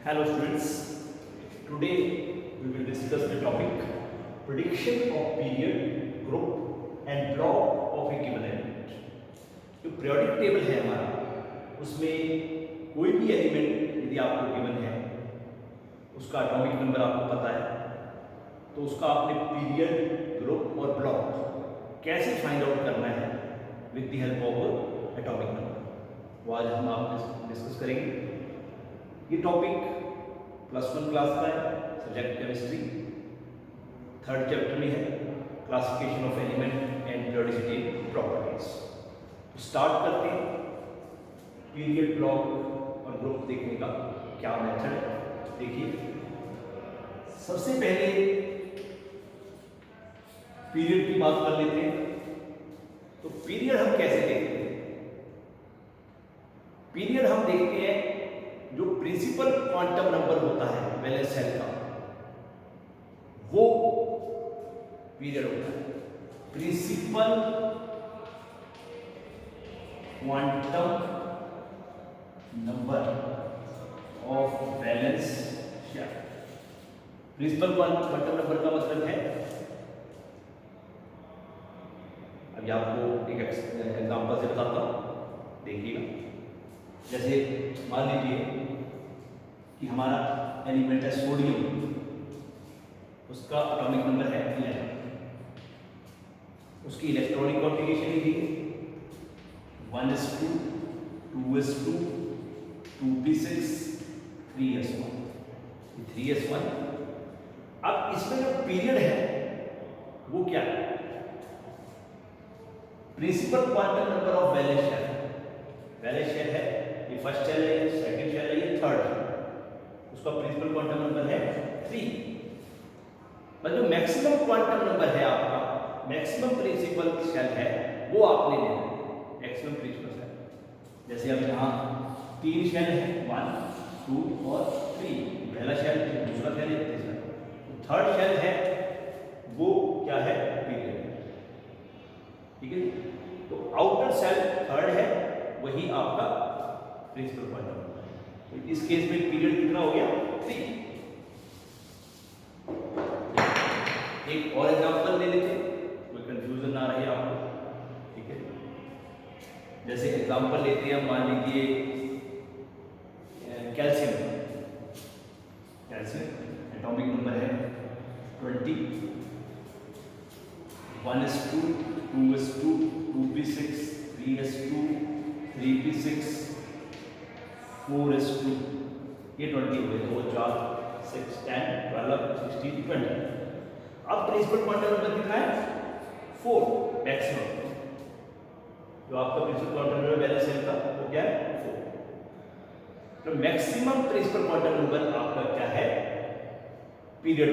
Hello students, today we will discuss the topic prediction of period, group and block of a given element. जो periodic table है हमारा, उसमें कोई भी element यदि आपको गिवन है, उसका एटॉमिक नंबर आपको पता है, तो उसका आपने पीरियड, ग्रुप और ब्लॉक कैसे फाइंड आउट करना है with the help of atomic number, वो आज हम आप डिस्कस करेंगे। ये टॉपिक +1 क्लास का है, सब्जेक्ट केमिस्ट्री, 3rd चैप्टर में है, classification of element and periodicity properties. Start करते हैं पीरियड, ब्लॉक और ग्रुप देखने का क्या मेथड है। देखिए, सबसे पहले पीरियड की बात कर लेते हैं। तो पीरियड हम कैसे देखते हैं? पीरियड हम देखते हैं जो प्रिंसिपल क्वांटम नंबर होता है वैलेंस शेल का, वो पीरियड होता है। Principal quantum number of valence shell. Principal quantum number का मतलब है, अभी आपको एक एग्जांपल से बताता हूं, देखिएगा। जैसे मान लीजिए कि हमारा एलिमेंट है सोडियम, उसका एटॉमिक नंबर है 11, उसकी इलेक्ट्रॉनिक कॉन्फ़िगरेशन लिखिए 1s2 2s2 2p6 3s1 3s1। अब इसमें जो पीरियड है वो क्या है? Principal quantum number of valence shell. Valence shell है, ये फर्स्ट शेल है, सेकंड शेल है, ये थर्ड है, उसका प्रिंसिपल क्वांटम नंबर है 3। पर जो मैक्सिमम क्वांटम नंबर है आपका, मैक्सिमम प्रिंसिपल शेल है, वो आपने लेना है, मैक्सिमम प्रिंसिपल शेल। जैसे अब यहाँ 3 शेल है, 1 2 और 3, पहला शेल, दूसरा शेल, तीसरा। तो थर्ड शेल है वो क्या है? पीरियड, ठीक है। तो आउटर सेल थर्ड है, वही आपका प्रिंसिपल क्वांटम नंबर है। तो इस केस में पीरियड कितना हो गया? 3। एक और एग्जांपल ले लेते हैं, कोई कंफ्यूजन ना रहे आपको, ठीक है। जैसे एग्जांपल लेते हैं, मान लीजिए कैल्शियम। कैल्शियम एटॉमिक नंबर है 20, 1s2 2s2 2p6 3s2 3p6 4s2, ये 20 हो गए, 2 4 6 10 12 16 20। अब प्रिंसिपल क्वांटम नंबर कितना है? 4 मैक्सिमम। जो आपका principal quantum number valence shell का वो क्या है? 4। तो मैक्सिमम प्रिंसिपल क्वांटम नंबर आपका क्या है? पीरियड।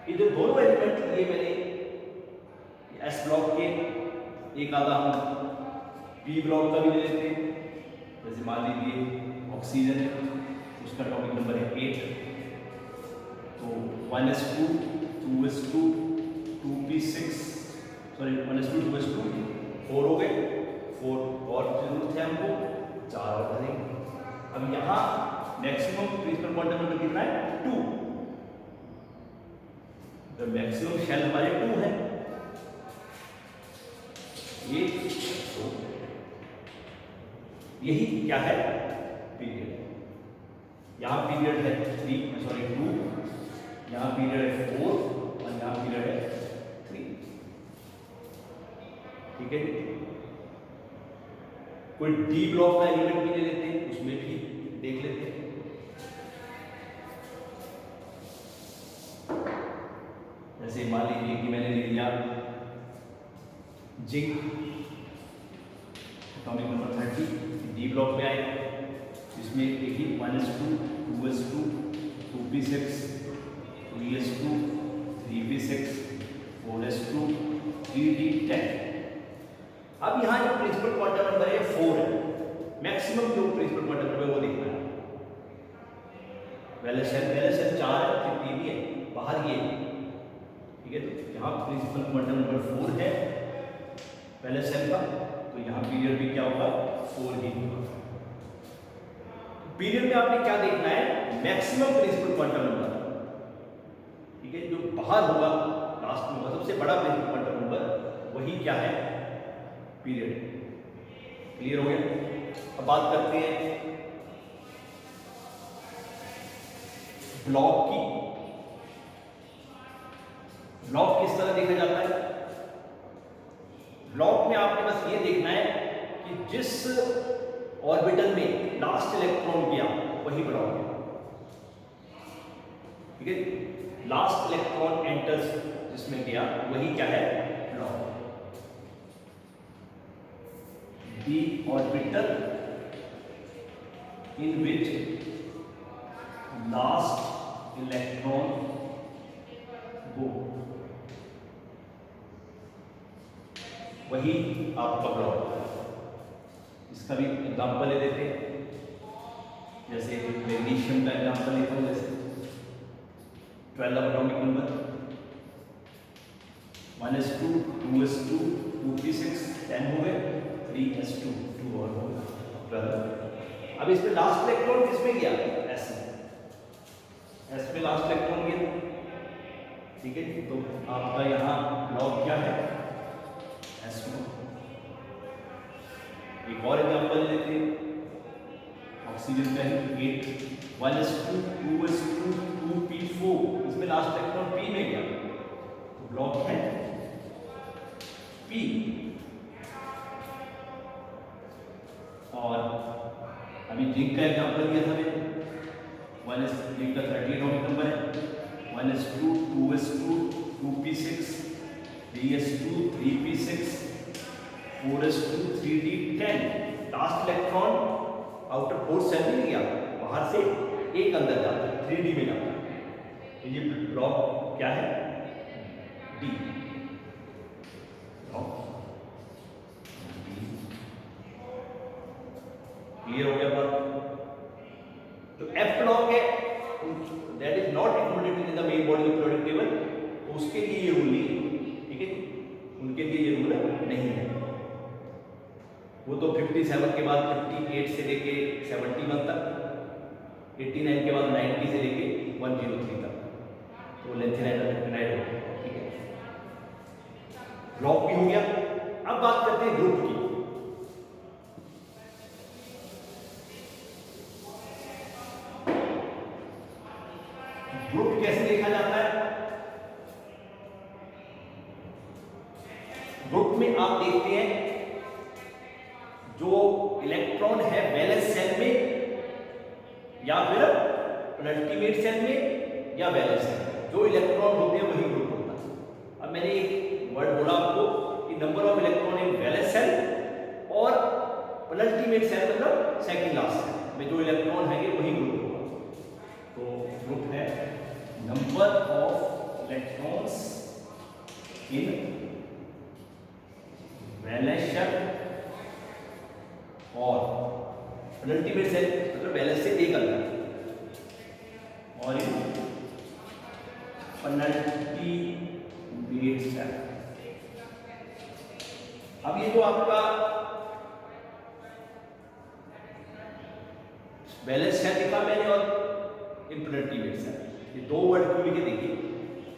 ये जो दोनों एलिमेंट लिए मैंने एस ब्लॉक के, एक आधा हम पी ब्लॉक का भी ले लेते हैं। जैसे मान लीजिए ऑक्सीजन है, उसका एटॉमिक नंबर है 8, तो 1s2 2s2 2p6 sorry 1s2 2s2 4 हो गए, 4 और जरूरत है हमको, 4 और डालेंगे। अब यहाँ मैक्सिमम प्रिंसिपल क्वांटम नंबर कितना है? 2। तो मैक्सिमम शेल हमारे 2 है, ये 2। यही क्या है? पीरियड। यहाँ पीरियड है 2, यहाँ पीरियड है 4 और यहाँ पीरियड है 3, ठीक है। कोई डी ब्लॉक का एलिमेंट भी ले लेते हैं, उसमें भी देख लेते हैं। जैसे मान लीजिए कि मैंने ले लिया zinc, atomic number 30, D block में आए, इसमें देखिए 1s2 2s2 2p6 3s2 3p6 4s2 3d10। अब यहाँ जो प्रिंसिपल क्वांटम नंबर है 4 है, मैक्सिमम जो प्रिंसिपल क्वांटम नंबर है वो देखना है। वैलेंस शेल 4 है, फिर 3 है, बाहर ये, ठीक है। तो यहाँ प्रिंसिपल क्वांटम नंबर 4 है वैलेंस शेल का, तो यहाँ पीरियड भी क्या होगा? 4 ही होगा। पीरियड में आपने क्या देखना है, मैक्सिमम प्रिंसिपल क्वांटम नंबर, ठीक है, जो बाहर होगा लास्ट में होगा सबसे बड़ा प्रिंसिपल क्वांटम नंबर, वही क्या है, पीरियड। क्लियर हो गया। अब बात करते हैं ब्लॉक की। ब्लॉक किस तरह देखा जाता है? ब्लॉक में आपने बस ये देखना है कि जिस ऑर्बिटल में लास्ट इलेक्ट्रॉन गया वही ब्लॉक है, ठीक है, लास्ट इलेक्ट्रॉन एंटर्स जिसमें गया वही क्या है, block. The orbital in which last electron go, वही आपका ब्लॉक है। इसका भी एग्जांपल ले लेते हैं, जैसे मैग्नीशियम का एग्जांपल लेता हूं, जैसे 12 atomic number 1s2 2s2 2p6 10 हो गए, 3s2 2 और हो गए 12। अब इसमें लास्ट इलेक्ट्रॉन किसमें गया, s में, s में लास्ट इलेक्ट्रॉन गया, ठीक है, तो आपका यहाँ ब्लॉक क्या है, s में। एक और एग्जांपल लेते हैं, ऑक्सीजन का है 8 1s2 2s2 2p4, इसमें लास्ट इलेक्ट्रॉन p में गया, तो ब्लॉक है p। और अभी जिंक का एग्जांपल दिया था मैंने, 1s जिंक का 30 एटॉमिक नंबर है, 1s2 2s2 2p6 3s2 3p6 4s2 3d10, last electron outer fourth shell में गया, बाहर से एक अंदर जाता है, 3d में जाता है, तो ये ब्लॉक क्या है, d। क्लियर हो गया बात? तो f ब्लॉक है, that is not included in the main body of periodic table, तो उसके लिए ये रूल नहीं है, ठीक है, उनके लिए ये रूल नहीं है। वो तो 57 के बाद 58 से लेके 71 तक, 89 के बाद 90 से लेके 103 तक, तो लेंथेनाइड हो, ठीक है, ब्लॉक भी हो गया। अब बात करते हैं ग्रुप की। ग्रुप कैसे देखा जाता है? ग्रुप में आप देखते हैं जो इलेक्ट्रॉन है वैलेंस सेल में या फिर अल्टीमेट सेल में या वैलेंस सेल में, जो इलेक्ट्रॉन होते हैं वही ग्रुप होता है। अब मैंने एक वर्ड बोला आपको कि number of electron in valence shell और अल्टीमेट सेल मतलब सेकंड लास्ट सेल में जो इलेक्ट्रॉन है वही ग्रुप होगा। तो ग्रुप है number of electrons in valence shell और अल्टीमेट सेल मतलब वैलेंस से एक अंदर, और इन अल्टीमेट सेल। अब ये जो आपका वैलेंस सेल लिखा मैंने और अल्टीमेट सेल, ये दो वर्ड को लिखे देखिए,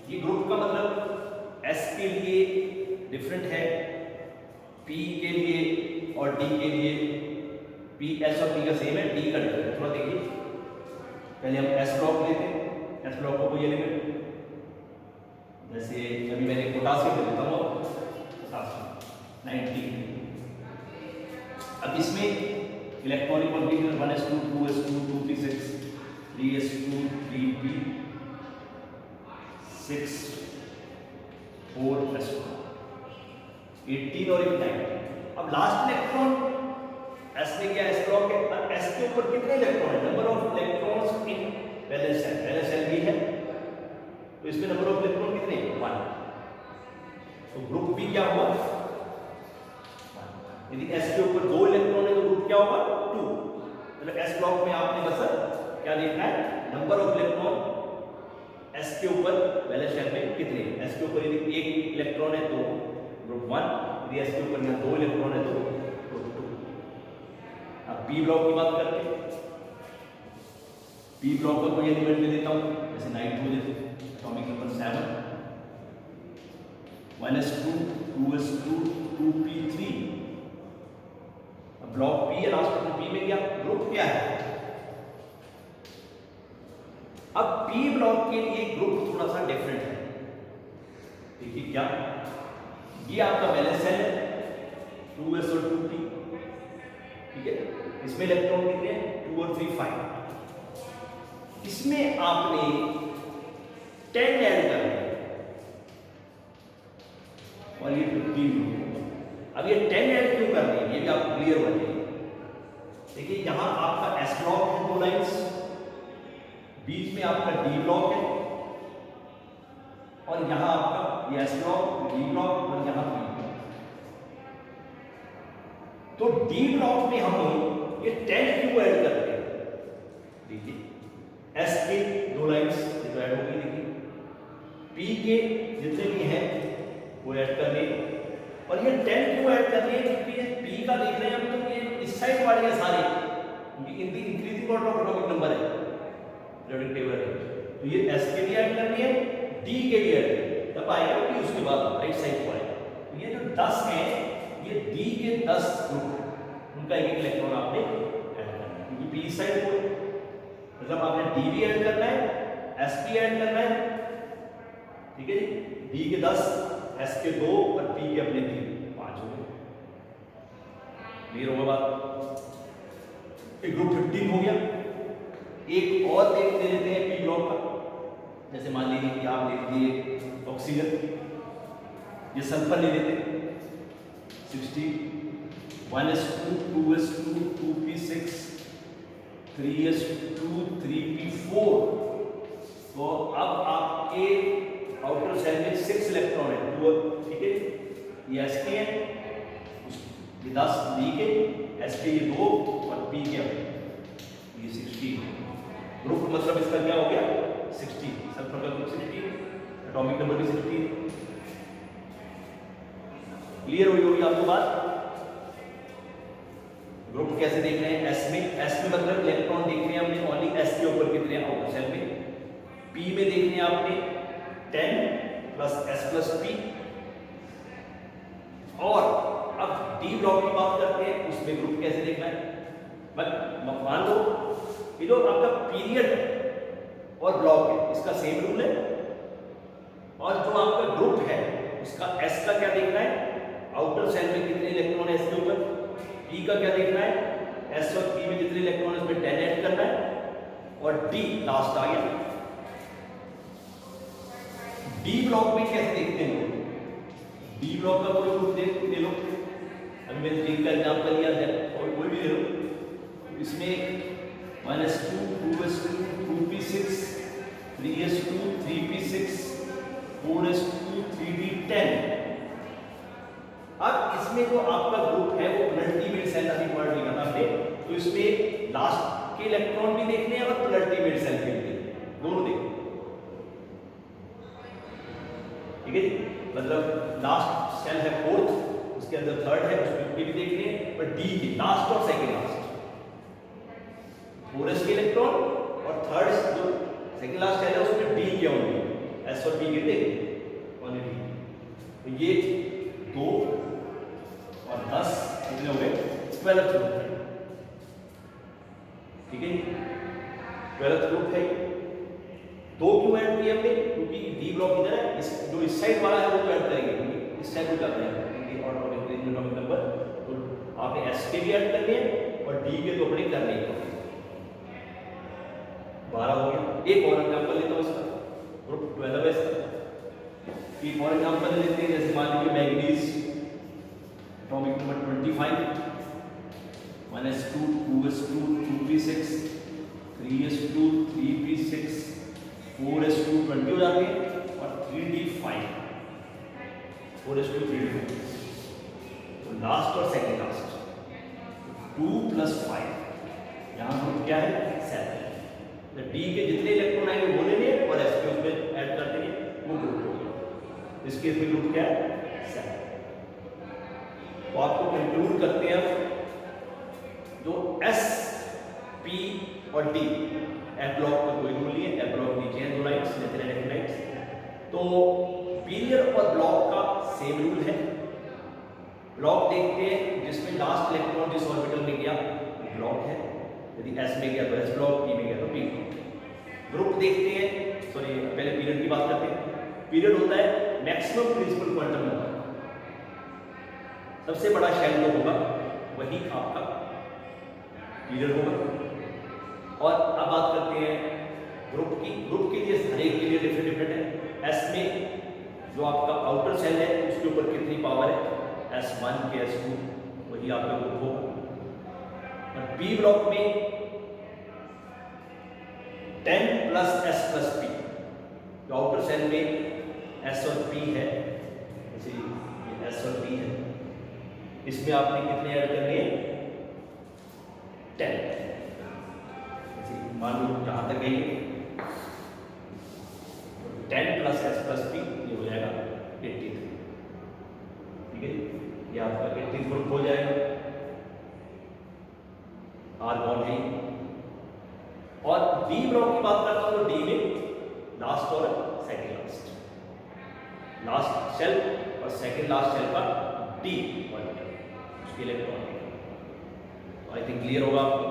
ये ग्रुप का मतलब S के लिए डिफरेंट है, P के लिए और D के लिए, P S और P का सेम है, D का डिफरेंट। थोड़ा देखिए, पहले हम S ब्लॉक लेते हैं, S ब्लॉक को ये लेंगे, जैसे अभी मैंने पोटासियम ले लेता हूँ, पोटासियम 90। अब इसमें electronic configuration 1s2 2s2 2p6 3s2 3p6 4s2 18 और 9। अब लास्ट इलेक्ट्रॉन S में क्या, S ब्लॉक है, और S के ऊपर कितने इलेक्ट्रॉन है, number of electrons in valence shell, valence shell भी है, तो इसमें नंबर ऑफ इलेक्ट्रॉन कितने, 1। तो ग्रुप भी क्या हुआ, 1। यदि S के ऊपर 2 इलेक्ट्रॉन है तो ग्रुप क्या होगा, 2। मतलब S ब्लॉक में आपने बस क्या देखना है, नंबर ऑफ इलेक्ट्रॉन S के ऊपर वैलेंस सेल में कितने, S के ऊपर यदि 1 इलेक्ट्रॉन है तो ग्रुप 1, यदि S के ऊपर यहाँ 2 इलेक्ट्रॉन है तो ग्रुप 2। अब P ब्लॉक की बात करते हैं। पी ब्लॉक का कोई एलिमेंट ले लेता हूँ, जैसे nitrogen, atomic number 7, 1s2 2s2 2p3। अब ब्लॉक पी है, लास्ट में पी में गया, ग्रुप क्या है? अब पी ब्लॉक के लिए ग्रुप थोड़ा सा डिफरेंट है। देखिए क्या, ये आपका वैलेंस सेल है 2s और 2p, ठीक है, इसमें इलेक्ट्रॉन कितने हैं 2 और 3 5। इसमें आपने 10 ऐड कर दिया और ये 15। अब ये 10 ऐड क्यों कर रहे हैं, ये भी आपको क्लियर होना चाहिए। देखिए यहां आपका एस ब्लॉक है 2 लाइंस, बीच में आपका डी ब्लॉक है, और यहां आपका ये एस ब्लॉक, डी ब्लॉक, और यहां पी ब्लॉक। तो डी ब्लॉक में हम ये 10 क्यों ऐड करते हैं? देखिए एस के 2 लाइंस जो ऐड होगी, देखिए पी के जितने भी हैं वो ऐड कर लें, और ये 10 क्यों ऐड कर रहे हैं? क्योंकि ये पी का देख रहे हैं हम, तो ये इस साइड वाले हैं सारे, क्योंकि इनकी increasing order of atomic number है पीरियोडिक टेबल है, तो ये एस के भी ऐड करनी है, डी के भी ऐड करनी है, तब आएगा पी उसके बाद राइट साइड को आएगा। तो ये जो 10 हैं ये डी के 10 ग्रुप, उनका एक इलेक्ट्रॉन आपने ऐड करना है, क्योंकि पी इस साइड को, मतलब आपने डी भी ऐड करना है, एस भी ऐड करना है, ठीक है जी। डी के 10, एस के 2 और पी के अपने 3, 5 हो गए। क्लियर होगा बात? एक ग्रुप 15 हो गया। एक और देख ले लेते हैं पी ब्लॉक का, जैसे मान लीजिए कि आप देख लीजिए ऑक्सीजन, ये सल्फर ले लेते हैं 60, 1s2 2s2 2p6 3s2 3p4। तो अब आपके आउटर सेल में 6 इलेक्ट्रॉन है, 2, ठीक है, ये एस के है, ये 10 डी के, एस के ये 2 और पी के ये 16। ग्रुप मतलब इसका क्या हो गया 16, सल्फर का ग्रुप 16, एटॉमिक नंबर भी 16। क्लियर हुई होगी आपको बात? ग्रुप कैसे देख रहे हैं? एस में मतलब इलेक्ट्रॉन देख रहे हैं हमने ओनली एस के ऊपर कितने हैं आउटर सेल में, पी में देख रहे हैं आपने 10 प्लस एस प्लस पी, और अब डी ब्लॉक की बात करते हैं, उसमें ग्रुप कैसे देखना है? मान लो ये जो आपका पीरियड और ब्लॉक है इसका सेम रूल है, और जो आपका ग्रुप है उसका एस का क्या देखना है, आउटर सेल में कितने इलेक्ट्रॉन है एस के ऊपर, पी का क्या देखना है, एस और पी में जितने इलेक्ट्रॉन है उसमें 10 ऐड करना है, और डी लास्ट आ गया। डी ब्लॉक में कैसे देखते हैं? डी ब्लॉक का कोई ग्रुप ले लो, अभी मैंने डी का एग्जांपल लिया है, और कोई भी ले लो, इसमें 1s2 2s2 2p6 3s2 3p6 4s2 3d10। अब इसमें जो आपका ग्रुप है वो पेनल्टीमेट सेल अभी वर्ड लिखा था हमने, तो इसमें लास्ट के इलेक्ट्रॉन भी देखने हैं और पेनल्टीमेट सेल भी देखने हैं, दोनों देखने, ठीक है जी। मतलब लास्ट सेल है 4th, उसके अंदर 3rd है, उसमें भी देखने हैं, पर डी की लास्ट और सेकेंड लास्ट 4s के इलेक्ट्रॉन, और 3rd जो सेकेंड लास्ट सेल है उसमें डी के होंगे, एस और पी के देख ओनली डी। तो ये 2 और 10 कितने हो गए 12th ग्रुप है, ठीक है, 12th ग्रुप है। 2 क्यों ऐड किए हमने? क्योंकि डी ब्लॉक इधर है, इस जो इस साइड वाला है वो तो ऐड करेंगे, क्योंकि इस साइड को कर रहे हैं एटॉमिक नंबर, तो आपने एस के भी ऐड करने हैं और डी के तो अपने करने हैं। 12 हो गया। एक और एग्जांपल लेता हूं इसका, ग्रुप 12 है इसका। एक और एग्जांपल लेते हैं, जैसे मान लीजिए manganese, atomic number 25, 1s2 2s2 2p6 3s2 3p6 4s2 20 हो जाते हैं, और 3d5 4s2 3d5, तो लास्ट और सेकेंड लास्ट 2 + 5, यहाँ ग्रुप क्या है 7। डी के जितने इलेक्ट्रॉन आएंगे वो लेने हैं, और एस के उसमें ऐड कर देंगे, वो ग्रुप हो गया। इसके इसमें ग्रुप क्या है 7। तो आपको कंक्लूड करते हैं जो एस, पी और डी एफ ब्लॉक में कोई रूल नहीं है, एफ ब्लॉक नीचे हैं 2 लाइन्स, नेचुरल इलेक्ट्रोलाइट्स। तो पीरियड और ब्लॉक का सेम रूल है। ब्लॉक देखते हैं जिसमें लास्ट इलेक्ट्रॉन जिस ऑर्बिटल में गया ब्लॉक है, यदि एस में गया तो एस ब्लॉक, पी में गया तो पी ब्लॉक। ग्रुप देखते हैं, सॉरी पहले पीरियड की बात करते हैं। पीरियड होता है मैक्सिमम प्रिंसिपल क्वांटम नंबर, सबसे बड़ा शेल जो होगा वही आपका पीरियड होगा। और अब बात करते हैं ग्रुप की। ग्रुप के लिए हर एक के लिए डिफरेंट डिफरेंट है। एस में जो आपका आउटर सेल है उसके ऊपर कितनी पावर है, S1 के S2, वही आपका ग्रुप होगा। और बी ब्लॉक में 10 + S + P, जो आउटर सेल में S और P है, जैसे ये S और P है, इसमें आपने कितने ऐड करने हैं, 10। मान लो जहां तक गई 10 + S + P, ये हो जाएगा 83। ठीक है, ये आपका 83 ग्रुप हो जाएगा। आर्गॉन है। और डी ब्लॉक की बात करता हूं तो डी में लास्ट और सेकंड लास्ट शेल और सेकंड लास्ट शेल का डी ऑर्बिटल, उसके इलेक्ट्रॉन। आई थिंक क्लियर होगा आपको।